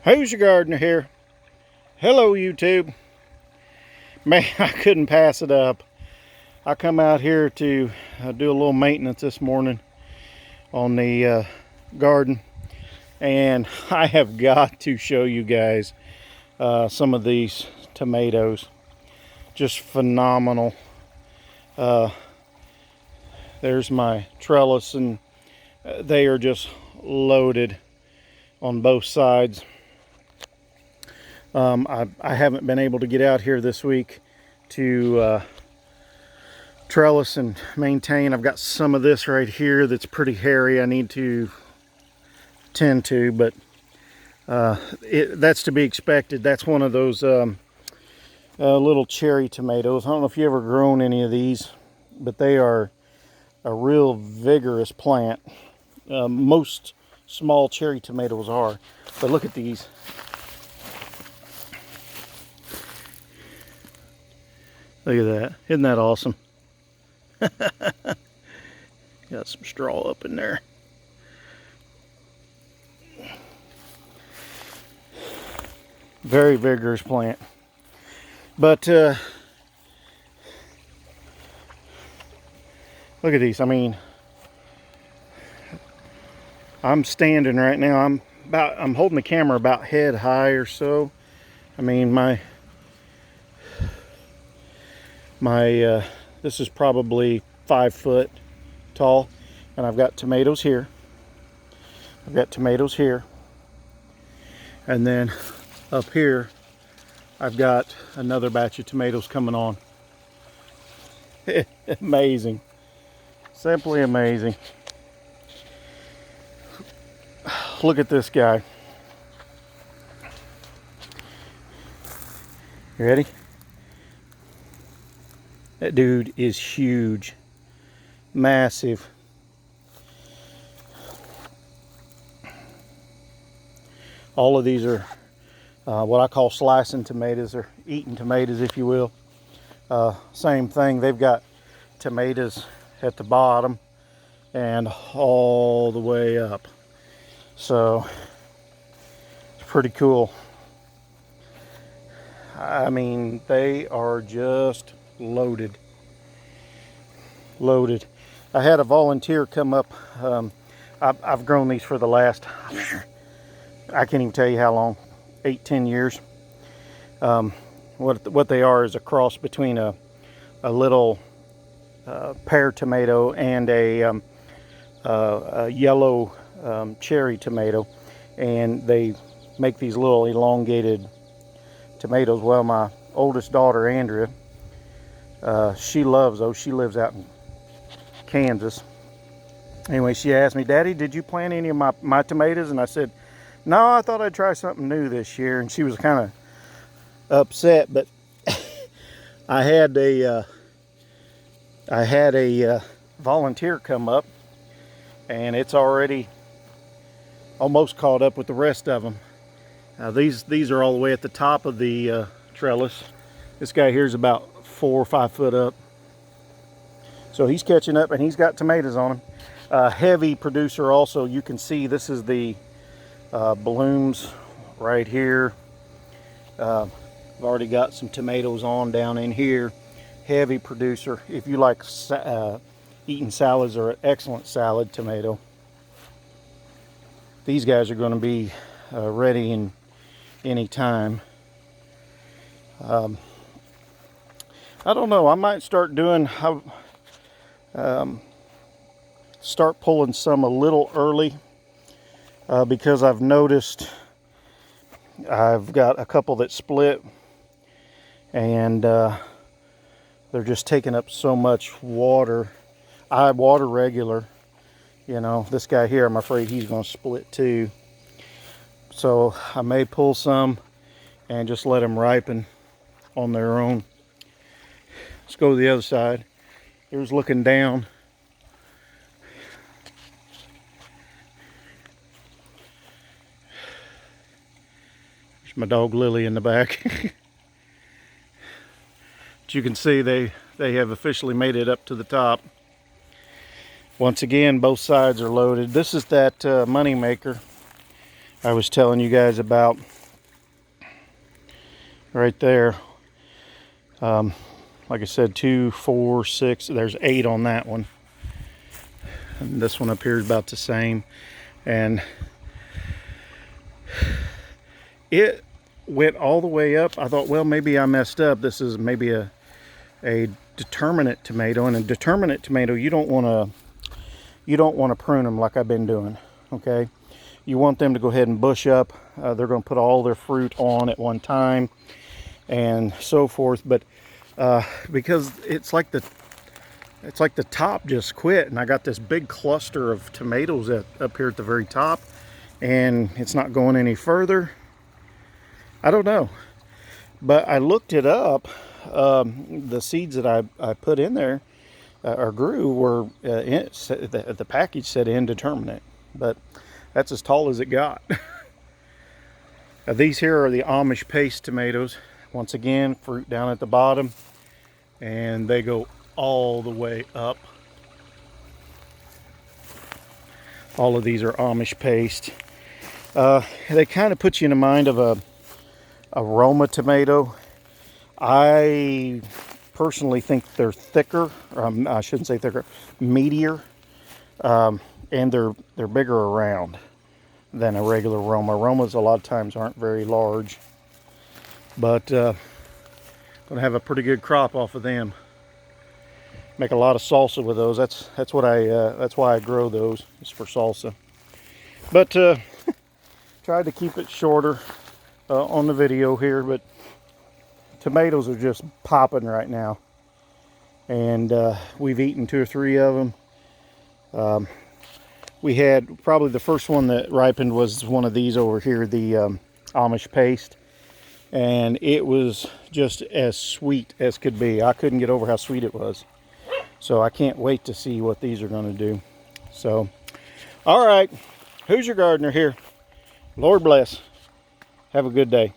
Who's your gardener here? Hello, YouTube. Man, I couldn't pass it up. I come out here to do a little maintenance this morning on the garden, and I have got to show you guys some of these tomatoes. Just phenomenal. There's my trellis, and they are just loaded on both sides. I haven't been able to get out here this week to trellis and maintain. I've got some of this right here that's pretty hairy I need to tend to, but that's to be expected. That's one of those little cherry tomatoes. I don't know if you ever grown any of these, but they are a real vigorous plant. Most small cherry tomatoes are, but look at these. Look at that. Isn't that awesome? Got some straw up in there. Very vigorous plant. But look at these. I mean, I'm standing right now. I'm holding the camera about head high or so. I mean, this is probably 5 foot tall, and I've got tomatoes here. I've got tomatoes here, and then up here I've got another batch of tomatoes coming on. Amazing, simply amazing. Look at this guy. You ready? That dude is huge, massive. All of these are what I call slicing tomatoes, or eating tomatoes, if you will. Same thing, they've got tomatoes at the bottom and all the way up. So it's pretty cool. I mean, they are just loaded. I had a volunteer come up. I've grown these for the last, I can't even tell you how long, 8-10 years. What they are is a cross between a little pear tomato and a yellow cherry tomato, and they make these little elongated tomatoes. Well, my oldest daughter, Andrea, she loves those. She lives out in Kansas. Anyway, she asked me, "Daddy, did you plant any of my tomatoes?" And I said, "No, I thought I'd try something new this year." And she was kind of upset, but I had a volunteer come up, and it's already almost caught up with the rest of them. These are all the way at the top of the trellis. This guy here is about 4 or 5 foot up, so he's catching up, and he's got tomatoes on him. Heavy producer also. You can see this is the blooms right here. I've already got some tomatoes on down in here. Heavy producer. If you like eating salads, or an excellent salad tomato, these guys are going to be ready in any time. I don't know, I might start doing, start pulling some a little early, because I've noticed I've got a couple that split, and they're just taking up so much water. I water regular, you know. This guy here, I'm afraid he's going to split too. So I may pull some and just let them ripen on their own. Let's go to the other side. Here's looking down. There's my dog Lily in the back. But you can see they have officially made it up to the top. Once again, both sides are loaded. This is that money maker. I was telling you guys about right there. Like I said, 2, 4, 6, there's 8 on that one. And this one up here is about the same. And it went all the way up. I thought, well, maybe I messed up. This is maybe a determinate tomato. And a determinate tomato, you don't want to prune them like I've been doing. Okay, you want them to go ahead and bush up. They're going to put all their fruit on at one time and so forth. But because it's like the top just quit, and I got this big cluster of tomatoes up here at the very top, and it's not going any further. I don't know, but I looked it up. The seeds that I put in there or grew were the package said indeterminate, but that's as tall as it got. These here are the Amish paste tomatoes. Once again, fruit down at the bottom, and they go all the way up. All of these are Amish paste. They kind of put you in the mind of a Roma tomato. I personally think they're thicker. I shouldn't say thicker, meatier, and they're bigger around than a regular Roma. Romas a lot of times aren't very large, but gonna have a pretty good crop off of them. Make a lot of salsa with those. That's why I grow those. It's for salsa. But tried to keep it shorter on the video here, but tomatoes are just popping right now, and we've eaten 2 or 3 of them. We had probably the first one that ripened was one of these over here, the Amish paste, and it was just as sweet as could be. I couldn't get over how sweet it was. So I can't wait to see what these are going to do. So, all right, Hoosier Gardener here. Lord bless. Have a good day.